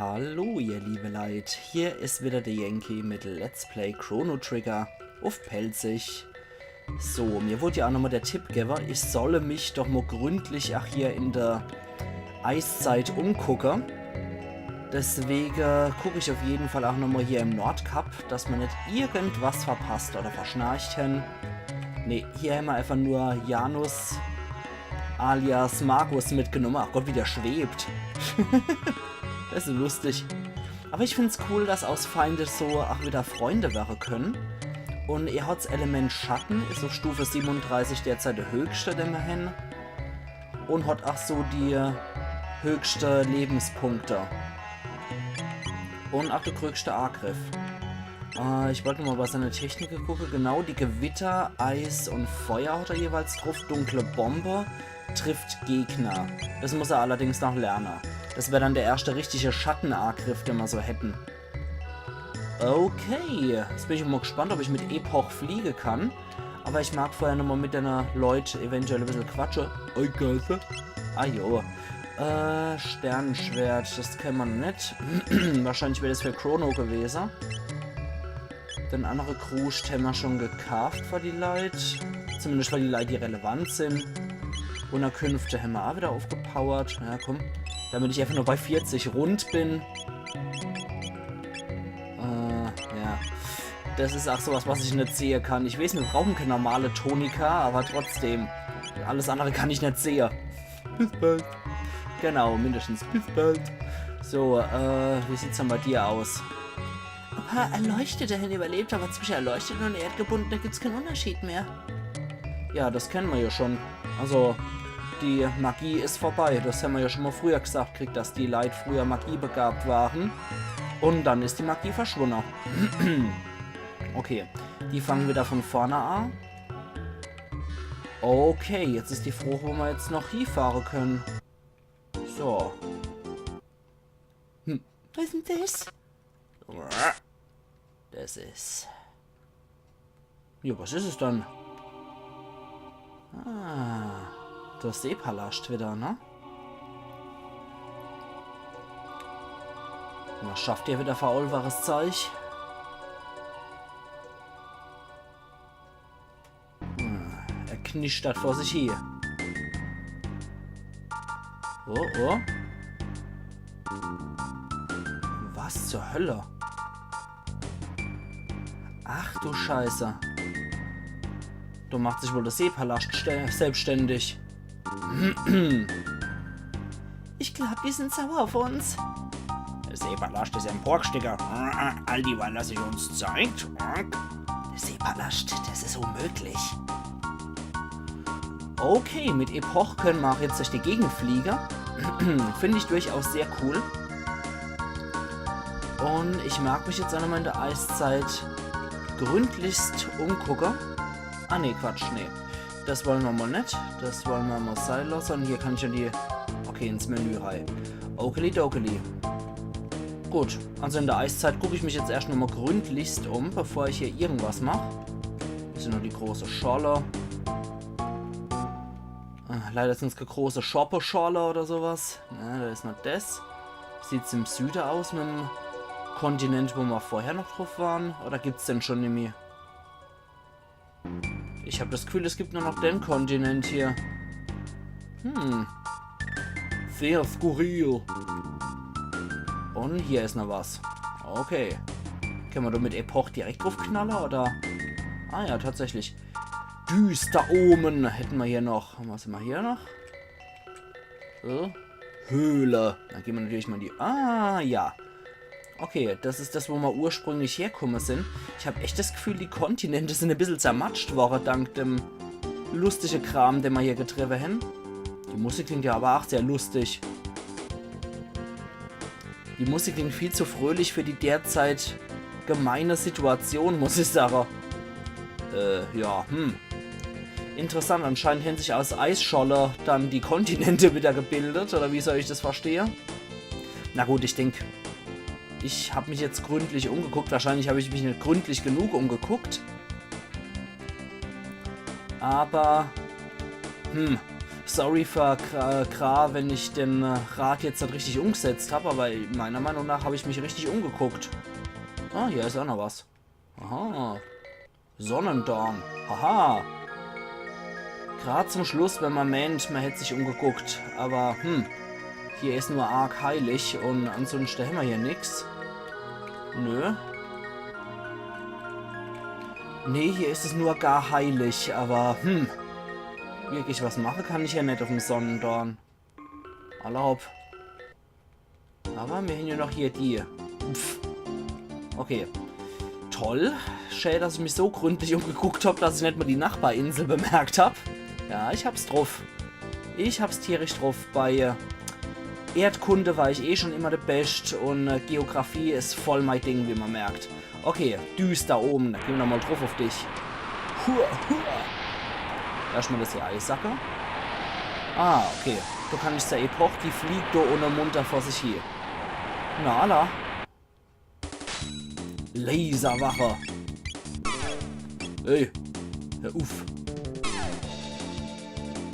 Hallo ihr liebe Leid, hier ist wieder der Yankee mit Let's Play Chrono Trigger auf Pelzig. So, mir wurde ja auch nochmal der Tipp gegeben, ich solle mich doch mal gründlich hier in der Eiszeit umgucken. Deswegen gucke ich auf jeden Fall auch nochmal hier im Nordkap, dass man nicht irgendwas verpasst oder verschnarcht haben. Ne, hier haben wir einfach nur Janus alias Markus mitgenommen. Ach Gott, wie der schwebt. Das ist so lustig. Aber ich finde es cool, dass aus Feinde so auch wieder Freunde werden können. Und er hat das Element Schatten, ist auf Stufe 37 derzeit der höchste, den wir haben. Und hat auch so die höchste Lebenspunkte. Und auch der größte Angriff. Ich wollte mal bei seiner Technik gucken. Genau, die Gewitter, Eis und Feuer hat er jeweils drauf. Dunkle Bombe trifft Gegner. Das muss er allerdings noch lernen. Das wäre dann der erste richtige Schattenangriff, den wir so hätten. Okay, jetzt bin ich mal gespannt, ob ich mit Epoch fliegen kann. Aber ich mag vorher nochmal mit den Leuten eventuell ein bisschen quatschen. Ah jo. Sternenschwert, das kennen wir noch nicht. Wahrscheinlich wäre das für Chrono gewesen. Den andere Kruscht haben wir schon gekauft für die Leute. Zumindest weil die Leute, die relevant sind. Unterkünfte haben wir auch wieder aufgepowert. Ja, komm. Damit ich einfach nur bei 40 rund bin. Ja. Das ist auch sowas, was ich nicht sehen kann. Ich weiß, wir brauchen keine normale Tonika, aber trotzdem. Alles andere kann ich nicht sehen. Bis bald. Genau, mindestens bis bald. So, wie sieht's dann bei dir aus? Opa, Erleuchtete haben überlebt, aber zwischen Erleuchteten und Erdgebundene gibt's keinen Unterschied mehr. Ja, das kennen wir ja schon. Also, die Magie ist vorbei. Das haben wir ja schon mal früher gesagt, kriegt, dass die Leute früher magiebegabt waren. Und dann ist die Magie verschwunden. Okay, die fangen wieder von vorne an. Okay, jetzt ist die Frage, wo wir jetzt noch hinfahren können. So. Was ist denn das? Das ist... Ja, was ist es dann? Ah, das Seepalast wieder, ne? Was schafft ihr wieder faulbares Zeug? Er knistert vor sich hier. Oh, oh. Was zur Hölle? Ach du Scheiße. Du machst sich wohl das Seepalast selbstständig. Ich glaube, die sind sauer auf uns. Der Seepalast ist ein Porksticker. All die wollen, dass sich uns zeigt. Der Seepalast, das ist unmöglich. Okay, mit Epoch können wir auch jetzt durch die Gegend fliegen. Finde ich durchaus sehr cool. Und ich mag mich jetzt auch nochmal in der Eiszeit gründlichst umgucken. Ah ne, Quatsch, nee. Das wollen wir mal nicht. Das wollen wir mal sein lassen. Und hier kann ich ja die... Okay, ins Menü rein. Okidoki. Gut, also in der Eiszeit gucke ich mich jetzt erst nochmal gründlichst um, bevor ich hier irgendwas mache. Das sind nur die große Schorle. Leider sind es keine große Schorle oder sowas. Ja, da ist noch das. Sieht es im Süden aus mit dem Kontinent, wo wir vorher noch drauf waren? Oder gibt es denn schon nämlich? Ich habe das Gefühl, es gibt nur noch den Kontinent hier. Sehr skurril. Und hier ist noch was. Okay. Können wir da mit Epoch direkt drauf knallen, oder? Ah ja, tatsächlich. Düster Omen hätten wir hier noch. Was haben wir hier noch? Höhle. Dann gehen wir natürlich mal in die... Ah, ja. Okay, das ist das, wo wir ursprünglich herkommen sind. Ich habe echt das Gefühl, die Kontinente sind ein bisschen zermatscht worden, dank dem lustigen Kram, den wir hier getrieben haben. Die Musik klingt ja aber auch sehr lustig. Die Musik klingt viel zu fröhlich für die derzeit gemeine Situation, muss ich sagen. Ja, Interessant, anscheinend haben sich aus Eisscholle dann die Kontinente wieder gebildet, oder wie soll ich das verstehen? Na gut, ich denke... Ich habe mich jetzt gründlich umgeguckt. Wahrscheinlich habe ich mich nicht gründlich genug umgeguckt. Aber, Sorry für Gra, wenn ich den Rat jetzt nicht richtig umgesetzt habe, aber meiner Meinung nach habe ich mich richtig umgeguckt. Ah, hier ist auch noch was. Aha. Sonnendorn. Haha. Gerade zum Schluss, wenn man meint, man hätte sich umgeguckt. Aber, hier ist nur arg heilig und ansonsten haben wir hier nichts. Nö. Nee, hier ist es nur gar heilig, aber, wirklich was machen kann ich ja nicht auf dem Sonnendorn. Erlaub. Aber wir haben ja noch hier die. Pff. Okay. Toll. Schade, dass ich mich so gründlich umgeguckt habe, dass ich nicht mal die Nachbarinsel bemerkt habe. Ja, ich hab's drauf. Ich hab's tierisch drauf. Bei Erdkunde war ich eh schon immer der Best und Geografie ist voll mein Ding, wie man merkt. Okay, düster oben. Da gehen wir nochmal drauf auf dich. Hua, hua. Erstmal das hier Eissacke. Ah, okay. Du kannst der Epoch, die fliegt da ohne munter vor sich hier. Na, la. Laserwache. Ey. Hör auf.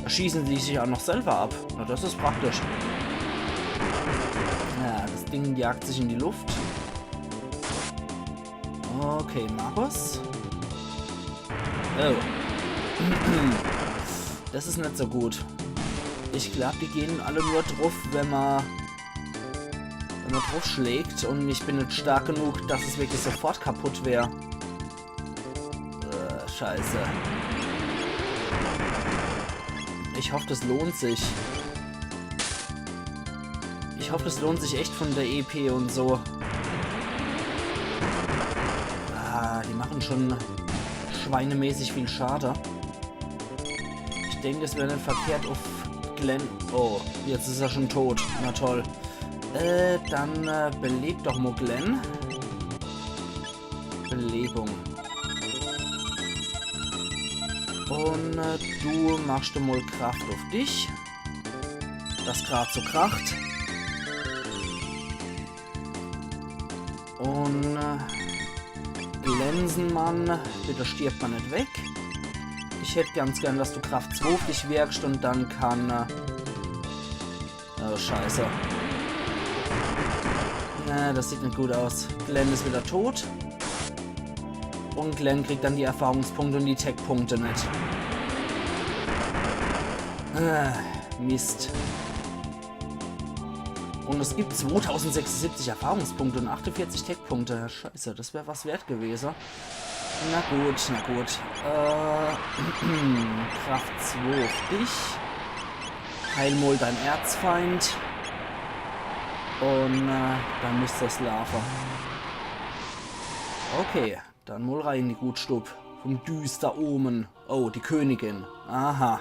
Da schießen die sich auch noch selber ab. Na, das ist praktisch. Ja, das Ding jagt sich in die Luft. Okay, Markus. Oh. Das ist nicht so gut. Ich glaube, die gehen alle nur drauf, wenn man drauf schlägt und ich bin nicht stark genug, dass es wirklich sofort kaputt wäre. Scheiße. Ich hoffe, das lohnt sich. Ich hoffe, das lohnt sich echt von der EP und so. Die machen schon schweinemäßig viel Schade. Ich denke, es wäre nicht verkehrt auf Glenn... Oh, jetzt ist er schon tot. Na toll. Dann belebt doch mal Glenn. Belebung. Und du machst mal Kraft auf dich. Das gerade so kracht. Und Glänsenmann, bitte stirbt man nicht weg. Ich hätte ganz gern, dass du Kraft 2 auf dich wirkst und dann kann... Oh, scheiße. Na, das sieht nicht gut aus. Glenn ist wieder tot. Und Glenn kriegt dann die Erfahrungspunkte und die Tech-Punkte nicht. Mist. Und es gibt 2076 Erfahrungspunkte und 48 Tech-Punkte. Scheiße, das wäre was wert gewesen. Na gut, na gut. Kraft 2 auf dich. Heil mal dein Erzfeind. Und dann müsste das Lava. Okay, dann mal rein in die Gutstub. Vom düster Omen. Oh, die Königin. Aha.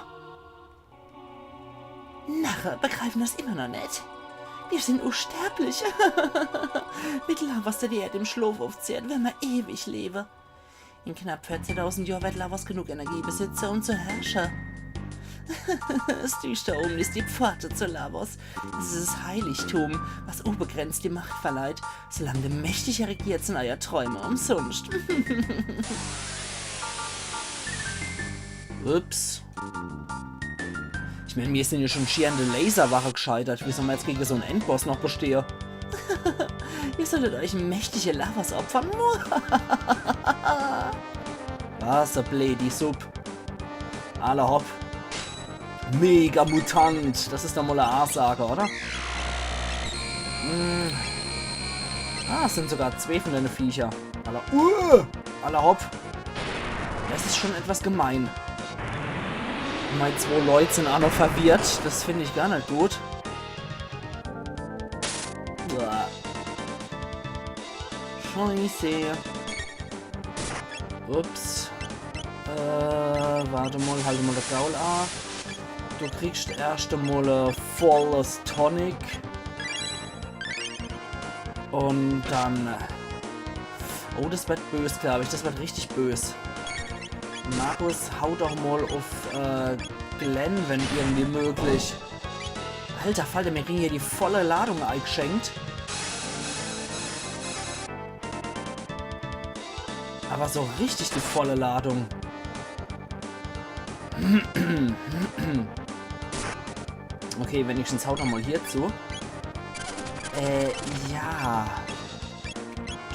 Narre begreifen das immer noch nicht. Wir sind unsterblich. Mit Lavas, der die Erde im Schlaf aufzehrt, wenn man ewig lebe. In knapp 14.000 Jahren wird Lavas genug Energie besitzen, um zu herrschen. Das düster oben ist die Pforte zu Lavos. Es ist das Heiligtum, was unbegrenzte Macht verleiht, solange der Mächtige regiert sind euer Träume umsonst. Ups. Ich meine, wir sind ja schon schier an der Laserwache gescheitert. Wie soll man jetzt gegen so einen Endboss noch bestehen? Ihr solltet euch mächtige Lavas opfern. Was, der Blady Sub. Alle hopp. Mega Mutant. Das ist doch mal eine A-Sage, oder? Es sind sogar 2 von den Viecher. Alle hopp. Das ist schon etwas gemein. Meine 2 Leute sind auch noch verwirrt. Das finde ich gar nicht gut. Scheiße. Ups. Warte mal, halte mal das Gaul an. Du kriegst erst einmal volles Tonic. Und dann... Oh, das wird böse, glaube ich. Das wird richtig böse. Markus, hau doch mal auf Glenn, wenn irgendwie möglich. Alter Falter, mir kriegen hier die volle Ladung eingeschenkt. Aber so richtig die volle Ladung. Okay, wenigstens haut er mal hier zu. Ja.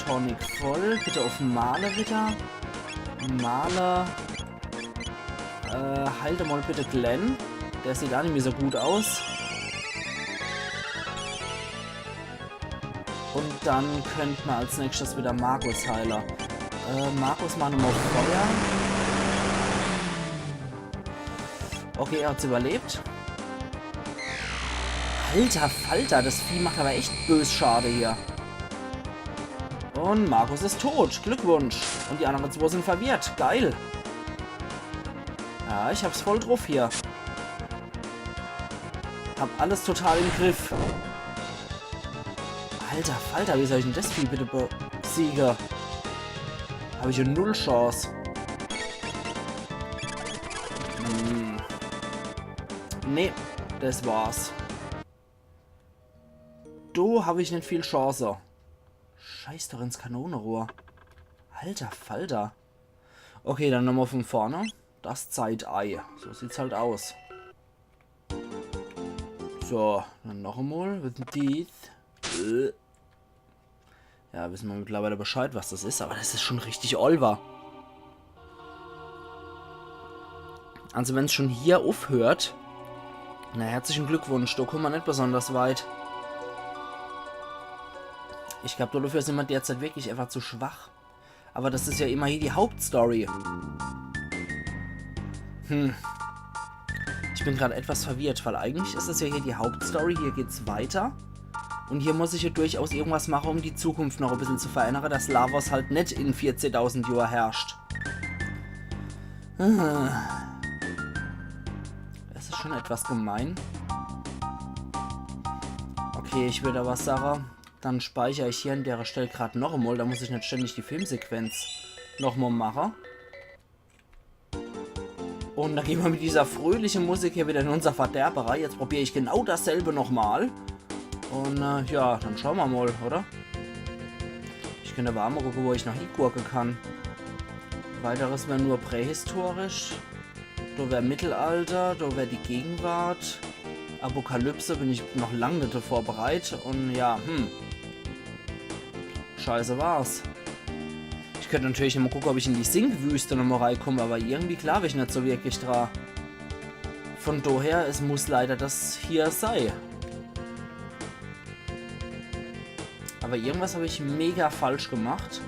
Tonic voll. Bitte auf Maler wieder. Maler. Halte mal bitte Glenn. Der sieht gar nicht mehr so gut aus. Und dann könnte man als nächstes wieder Markus Heiler. Markus mal nochmal Feuer. Okay, er hat's überlebt. Alter Falter, das Vieh macht aber echt bös Schade hier. Und Markus ist tot. Glückwunsch. Und die anderen zwei sind verwirrt. Geil. Ja, ich hab's voll drauf hier. Hab alles total im Griff. Alter Falter, wie soll ich denn das Vieh bitte besiegen? Habe ich ja null Chance. Nee, das war's. Du habe ich nicht viel Chance. Scheiß doch ins Kanonenrohr. Alter Falter. Okay, dann nochmal von vorne. Das Zeitei. So sieht's halt aus. So, dann noch einmal. With teeth. Ja, wissen wir mittlerweile Bescheid, was das ist, aber das ist schon richtig Olver. Also wenn es schon hier aufhört, na herzlichen Glückwunsch, da kommen wir nicht besonders weit. Ich glaube, dafür sind wir derzeit wirklich einfach zu schwach. Aber das ist ja immer hier die Hauptstory. Ich bin gerade etwas verwirrt, weil eigentlich ist das ja hier die Hauptstory, hier geht's weiter. Und hier muss ich ja durchaus irgendwas machen, um die Zukunft noch ein bisschen zu verändern, dass Lavos halt nicht in 14.000 Jahren herrscht. Das ist schon etwas gemein. Okay, ich würde aber sagen, dann speichere ich hier an der Stelle gerade noch einmal, da muss ich nicht ständig die Filmsequenz nochmal machen. Und dann gehen wir mit dieser fröhlichen Musik hier wieder in unser Verderberei. Jetzt probiere ich genau dasselbe nochmal. Und ja, dann schauen wir mal, oder? Ich könnte aber auch mal gucken, wo ich nach hingucken kann. Weiteres wäre nur prähistorisch. Da wäre Mittelalter, da wäre die Gegenwart. Apokalypse bin ich noch lange nicht davor bereit. Und ja, scheiße war's. Ich könnte natürlich noch mal gucken, ob ich in die Sinkwüste noch mal reinkomme, aber irgendwie glaube ich nicht so wirklich dran. Von daher, es muss leider das hier sein. Aber irgendwas habe ich mega falsch gemacht.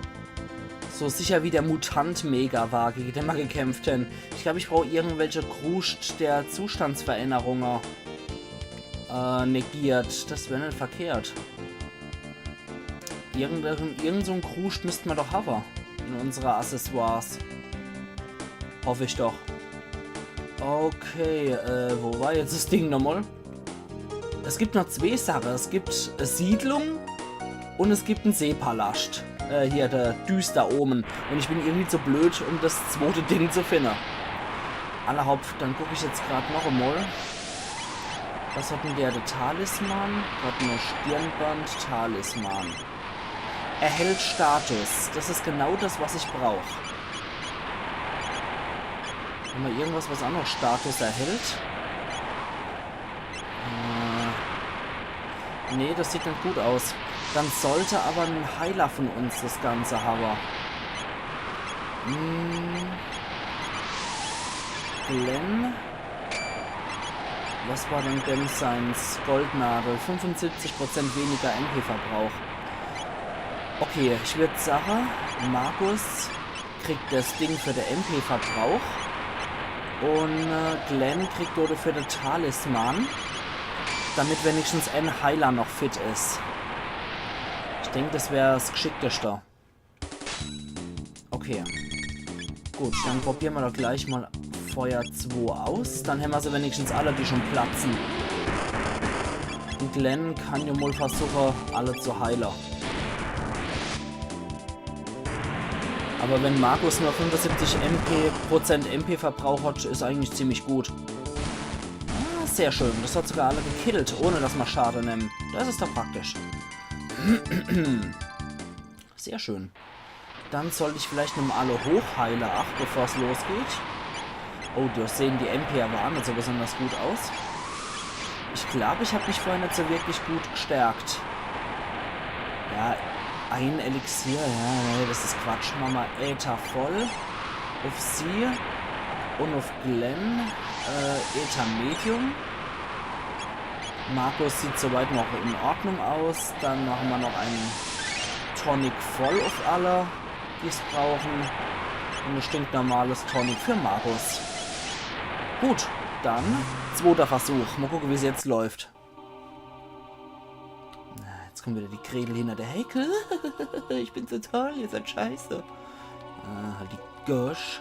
So sicher wie der Mutant mega war, gegen den wir gekämpft haben. Ich glaube, ich brauche irgendwelche Kruscht der Zustandsveränderungen negiert. Das wäre nicht verkehrt. Irgend so ein Kruscht müssten wir doch haben. In unsere Accessoires. Hoffe ich doch. Okay, wo war jetzt das Ding nochmal? Es gibt noch zwei Sachen. Es gibt eine Siedlung und es gibt einen Seepalast. Hier, der Düster oben. Und ich bin irgendwie zu blöd, um das zweite Ding zu finden. Allerhaupt, dann gucke ich jetzt gerade noch einmal. Was hat denn der Talisman? Hat eine Stirnband, Talisman. Erhält Status. Das ist genau das, was ich brauche. Haben wir irgendwas, was auch noch Status erhält? Nee, das sieht nicht gut aus. Dann sollte aber ein Heiler von uns das Ganze haben. Glenn. Was war denn seins Goldnadel? 75% weniger MP-Verbrauch. Okay, ich würde sagen, Markus kriegt das Ding für den MP-Verbrauch. Und Glenn kriegt oder für den Talisman. Damit wenigstens ein Heiler noch fit ist. Ich denke, das wäre das Geschickteste. Okay. Gut, dann probieren wir doch gleich mal Feuer 2 aus. Dann haben wir sie wenigstens alle, die schon platzen. Und Glenn kann ja mal versuchen, alle zu heilen. Aber wenn Markus nur 75% MP-Verbrauch hat, ist eigentlich ziemlich gut. Ah, sehr schön. Das hat sogar alle gekillt, ohne dass wir Schaden nehmen. Das ist doch praktisch. Sehr schön. Dann sollte ich vielleicht noch mal alle hochheilen, bevor es losgeht. Oh, da sehen die MP aber nicht so besonders gut aus. Ich glaube, ich habe mich vorher nicht so wirklich gut gestärkt. Ja, ein Elixier. Ja, nee, das ist Quatsch. Machen wir Äther voll. Auf sie. Und auf Glenn. Äther Medium. Markus sieht soweit noch in Ordnung aus. Dann machen wir noch einen Tonic voll auf alle, die es brauchen. Und ein stinknormales Tonic für Markus. Gut, dann zweiter Versuch. Mal gucken, wie es jetzt läuft. Jetzt kommt wieder die Gretel hinter der Hecke. Ich bin so toll, ihr seid scheiße. Halt die Gosch.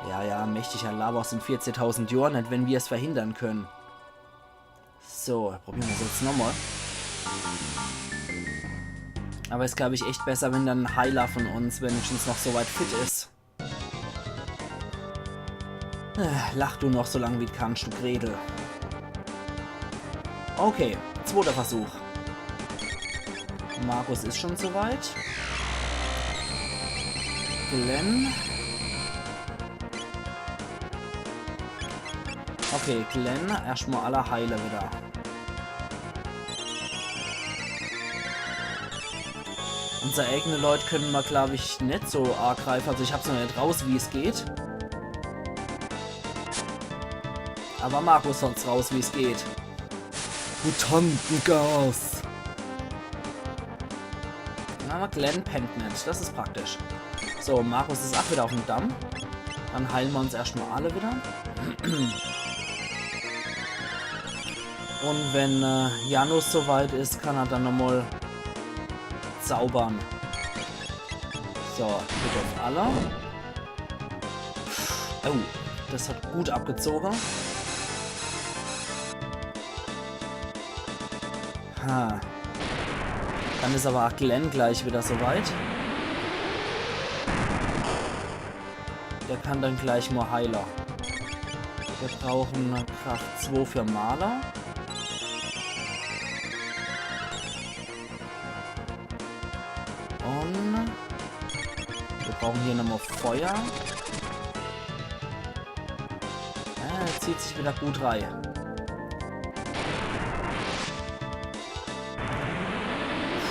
Ja, mächtiger Lavos in 14.000 Jahren, nicht wenn wir es verhindern können. So, probieren wir es jetzt nochmal. Aber es ist, glaube ich, echt besser, wenn dann ein Heiler von uns wenigstens noch so weit fit ist. Lach du noch so lange wie du kannst, du Gretel. Okay, zweiter Versuch. Markus ist schon soweit. Glenn. Okay, Glenn, erstmal alle Heiler wieder. Unsere eigenen Leute können wir, glaube ich, nicht so arg greifen. Also ich habe es noch nicht raus, wie es geht. Aber Markus sonst raus, wie es geht. Mutantengas. Aber Glenn pennt nicht. Das ist praktisch. So, Markus ist auch wieder auf dem Damm. Dann heilen wir uns erstmal alle wieder. Und wenn Janus soweit ist, kann er dann nochmal zaubern. So, bitte auf alle. Oh, das hat gut abgezogen. Ha. Dann ist aber auch Glenn gleich wieder soweit. Der kann dann gleich mal Heiler. Wir brauchen Kraft 2 für Maler. Und wir brauchen hier nochmal Feuer. Ja, zieht sich wieder gut rein.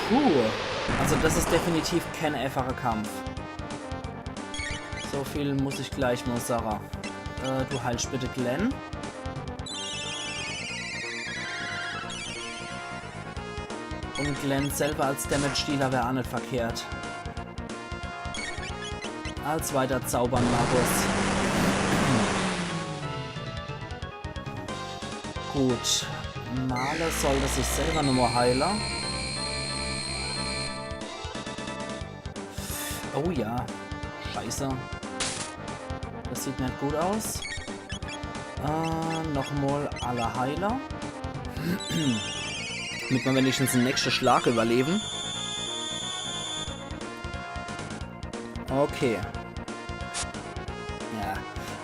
Puh. Also das ist definitiv kein einfacher Kampf. So viel muss ich gleich mal sagen. Du heilst bitte Glenn. Und Glenn selber als Damage-Dealer wäre auch nicht verkehrt. Als weiter zaubern, Markus. Gut. Maler sollte sich selber nochmal heilen. Oh ja. Scheiße. Das sieht nicht gut aus. Nochmal alle Heiler. Damit wir wenigstens den nächsten Schlag überleben. Okay. Ja.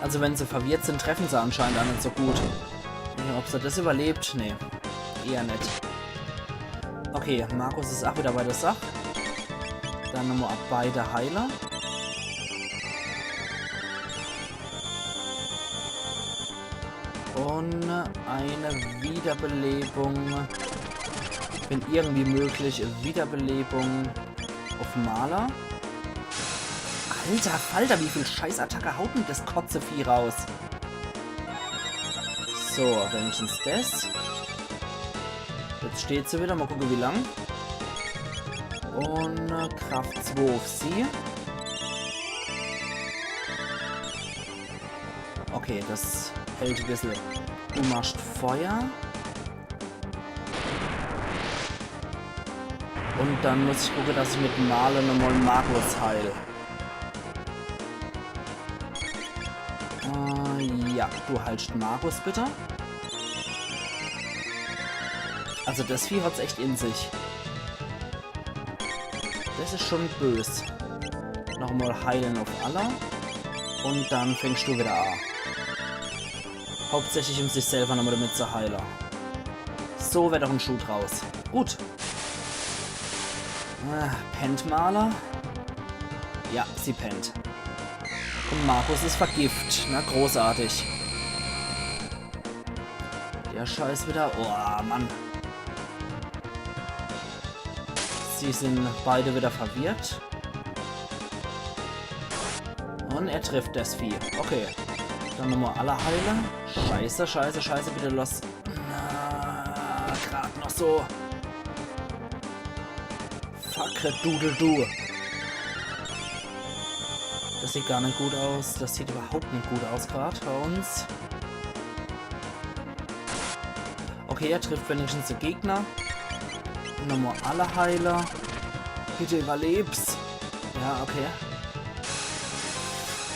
Also wenn sie verwirrt sind, treffen sie anscheinend auch nicht so gut. Ja, ob sie das überlebt? Nee. Eher nicht. Okay, Markus ist auch wieder bei der Sache. Dann nochmal ab beide Heiler. Und eine Wiederbelebung. Wenn irgendwie möglich, Wiederbelebung auf Maler. Alter Falter, wie viel Scheißattacke haut denn das Kotzevieh raus? So, wenigstens das. Jetzt steht sie wieder, mal gucken wie lang. Und Kraft 2 auf sie. Okay, das hält ein bisschen. Du machst Feuer. Und dann muss ich gucken, dass ich mit Male nochmal Markus heil. Ja, du heilst Markus bitte. Also das Vieh hat's echt in sich. Das ist schon böse. Nochmal heilen auf alle. Und dann fängst du wieder an. Hauptsächlich um sich selber nochmal damit zu heilen. So wird doch ein Schuh draus. Gut. Pennt Maler? Ja, sie pennt. Und Markus ist vergift. Na, großartig. Der Scheiß wieder. Oh, Mann. Sie sind beide wieder verwirrt. Und er trifft das Vieh. Okay. Dann nochmal alle Heiler. Scheiße, scheiße, scheiße. Bitte los. Na, gerade noch so. Fuck, Doodle-Doo. Das sieht gar nicht gut aus. Das sieht überhaupt nicht gut aus gerade bei uns. Okay, er trifft wenigstens den Gegner. Nochmal alle Heiler. Bitte überlebst. Ja, okay.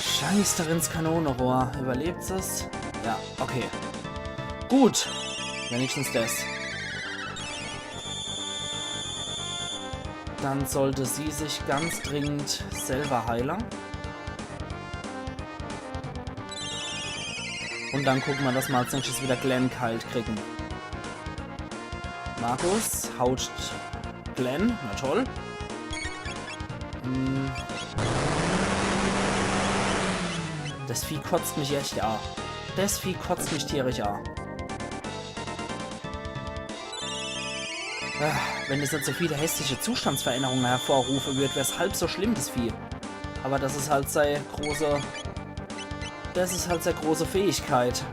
Scheiß da ins Kanonenrohr. Überlebt es? Ja, okay. Gut. Wenigstens das. Dann sollte sie sich ganz dringend selber heilen. Und dann gucken wir, dass wir als nächstes wieder Glenn kalt kriegen. Markus haut Glenn. Na toll. Das Vieh kotzt mich echt an. Das Vieh kotzt mich tierisch an. Wenn es nicht so viele hässliche Zustandsveränderungen hervorrufen würde, wäre es halb so schlimm, das Vieh. Aber das ist halt seine große... Das ist halt seine große Fähigkeit.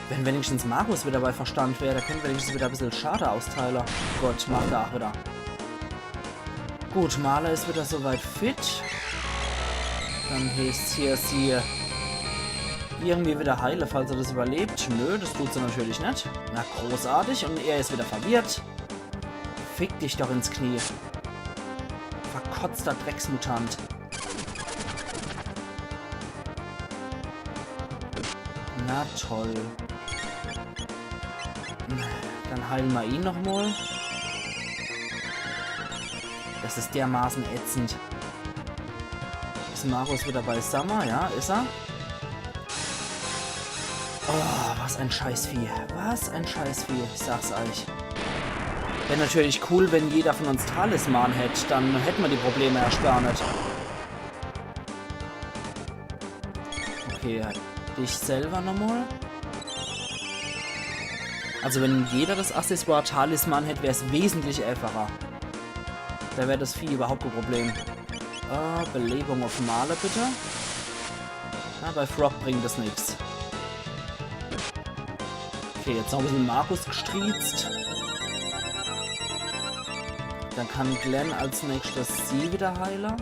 Wenn wenigstens Markus wieder bei Verstand wäre, da könnte wenigstens wieder ein bisschen Schade austeilen. Gott, macht er auch wieder. Gut, Marla ist wieder soweit fit. Dann heißt hier sie irgendwie wieder heile, falls er das überlebt. Nö, das tut sie natürlich nicht. Na, großartig. Und er ist wieder verwirrt. Fick dich doch ins Knie. Verkotzter Drecksmutant. Na toll. Dann heilen wir ihn nochmal. Das ist dermaßen ätzend. Ist Markus wieder bei Summer? Ja, ist er? Oh, was ein Scheißvieh. Was ein Scheißvieh. Ich sag's euch. Wäre natürlich cool, wenn jeder von uns Talisman hätte. Dann hätten wir die Probleme erst gar nicht. Okay, dich selber nochmal. Also wenn jeder das Accessoire Talisman hätte, wäre es wesentlich einfacher. Da wäre das Vieh überhaupt kein Problem. Belebung auf Male bitte. Na, bei Frog bringt das nichts. Okay, jetzt noch ein bisschen Markus gestriezt. Dann kann Glenn als nächstes sie wieder heilen.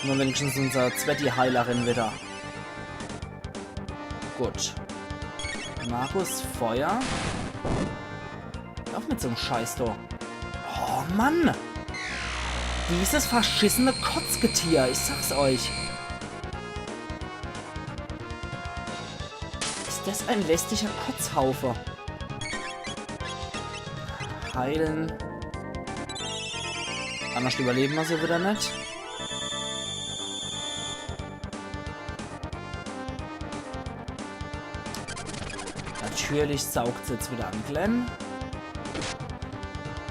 Und wenigstens unser Zwetti-Heilerin wieder. Gut. Markus, Feuer. Auf mit so einem Scheiß da. Oh Mann! Dieses verschissene Kotzgetier, ich sag's euch. Ist das ein lästiger Kotzhaufe? Heilen. Anders überleben wir so wieder nicht. Natürlich saugt sie jetzt wieder an Glenn.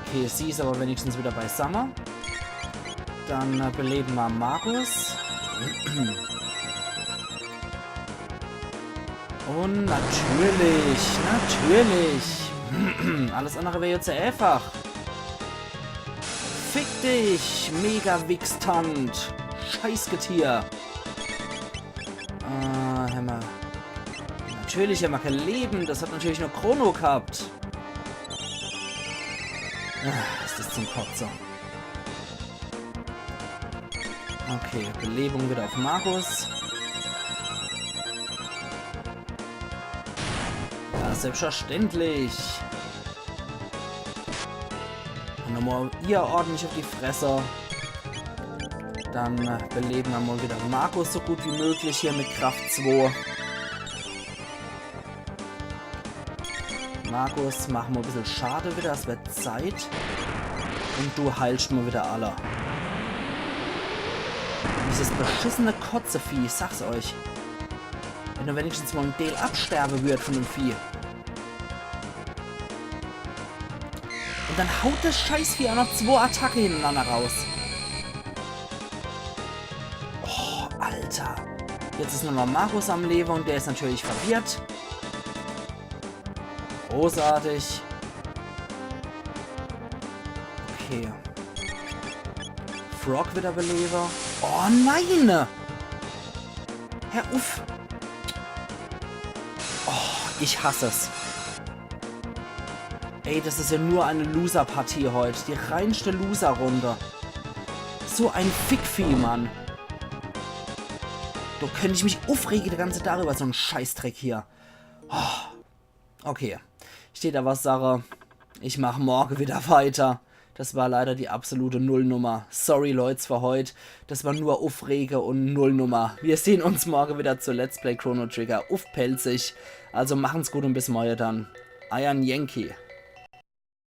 Okay, sie ist aber wenigstens wieder bei Summer. Dann beleben wir Markus. Und natürlich, alles andere wäre jetzt sehr einfach. Fick dich, Mega-Wixtant. Scheißgetier. Hämmer. Natürlich haben wir kein Leben. Das hat natürlich nur Chrono gehabt. Ist das zum Kotzer. Okay, Belebung wieder auf Markus. Ja, selbstverständlich. Und nochmal ihr ordentlich auf die Fresse. Dann beleben wir mal wieder Markus so gut wie möglich hier mit Kraft 2. Markus, mach mal ein bisschen schade wieder, es wird Zeit. Und du heilst mal wieder alle. Dieses beschissene Kotzevieh, ich sag's euch. Wenn du wenigstens mal ein Deal absterben wird von dem Vieh. Und dann haut das Scheißvieh auch noch 2 Attacke hintereinander raus. Oh, Alter. Jetzt ist nur noch Markus am Leben und der ist natürlich verwirrt. Großartig. Okay. Frog wieder Beleber. Oh nein! Herr Uff. Oh, ich hasse es. Ey, das ist ja nur eine Loser-Partie heute. Die reinste Loser-Runde. So ein Fickvieh, Mann. Da könnte ich mich aufregen, der ganze darüber. So ein Scheißdreck hier. Oh. Okay. Steht da was, Sache. Ich mache morgen wieder weiter. Das war leider die absolute Nullnummer. Sorry, Leute, für heute. Das war nur Aufrege und Nullnummer. Wir sehen uns morgen wieder zu Let's Play Chrono Trigger. Pelzig. Also machen's gut und bis morgen dann. Iron Yankee.